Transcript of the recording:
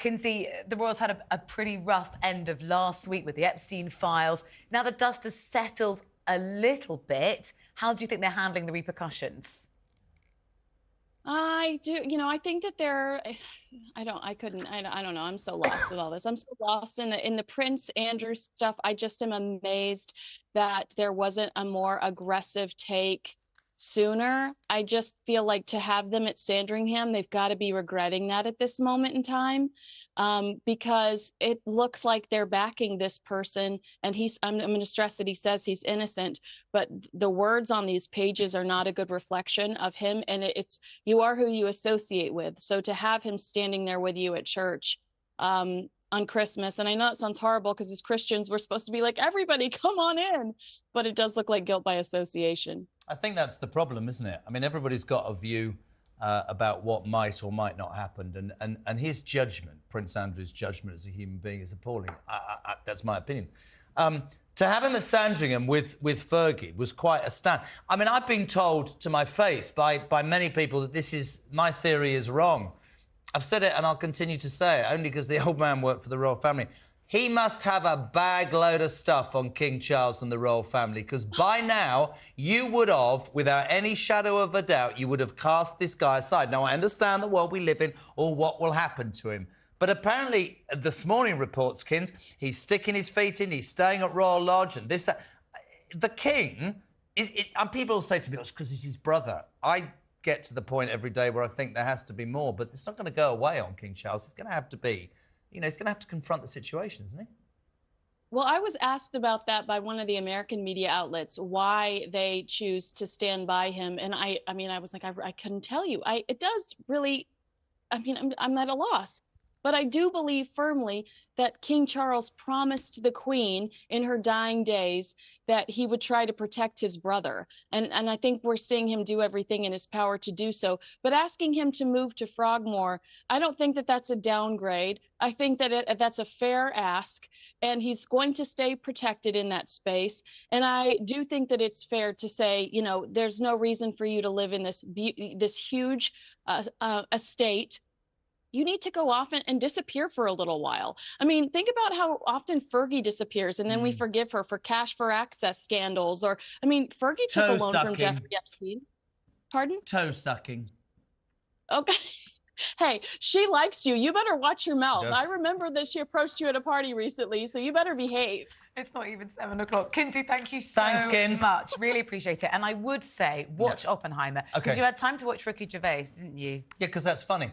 Kinsey, the royals had a pretty rough end of last week with the Epstein files. Now the dust has settled a little bit. How do you think they're handling the repercussions? I do, I think that I don't know. I'm so lost with all this. I'm so lost in the Prince Andrew stuff. I just am amazed that there wasn't a more aggressive take sooner. I just feel like to have them at Sandringham, they've got to be regretting that at this moment in time, because it looks like they're backing this person. And I'm going to stress that he says he's innocent, but the words on these pages are not a good reflection of him. And it's you are who you associate with. So to have him standing there with you at church, on Christmas. And I know it sounds horrible because as Christians, we're supposed to be like, everybody come on in. But it does look like guilt by association. I think that's the problem, isn't it? I mean, everybody's got a view about what might or might not happen. And his judgment, Prince Andrew's judgment as a human being, is appalling. That's my opinion. To have him at Sandringham with Fergie was quite a stand. I mean, I've been told to my face by many people that my theory is wrong. I've said it and I'll continue to say it, only because the old man worked for the royal family. He must have a bag load of stuff on King Charles and the royal family, because by now, you would have, without any shadow of a doubt, you would have cast this guy aside. Now, I understand the world we live in or what will happen to him. But apparently, this morning reports, Kins, he's sticking his feet in, he's staying at Royal Lodge and this, that. The king, and people say to me, oh, it's because he's his brother. I get to the point every day where I think there has to be more, but it's not going to go away on King Charles. It's going to have to be, he's going to have to confront the situation, isn't he? Well, I was asked about that by one of the American media outlets, why they choose to stand by him. And I was like, I couldn't tell you. It does really, I'm at a loss. But I do believe firmly that King Charles promised the Queen in her dying days that he would try to protect his brother. And I think we're seeing him do everything in his power to do so. But asking him to move to Frogmore, I don't think that that's a downgrade. I think that that's a fair ask, and he's going to stay protected in that space. And I do think that it's fair to say, there's no reason for you to live in this huge estate. You need to go off and disappear for a little while. I mean, think about how often Fergie disappears and then we forgive her for cash for access scandals. Fergie took a loan from Jeffrey Epstein. Pardon? Toe sucking. Okay. Hey, she likes you. You better watch your mouth. I remember that she approached you at a party recently, so you better behave. It's not even 7 o'clock. Kinsey, thank you so Kins. much. Really appreciate it. And I would say, watch Oppenheimer. Because you had time to watch Ricky Gervais, didn't you? Yeah, because that's funny.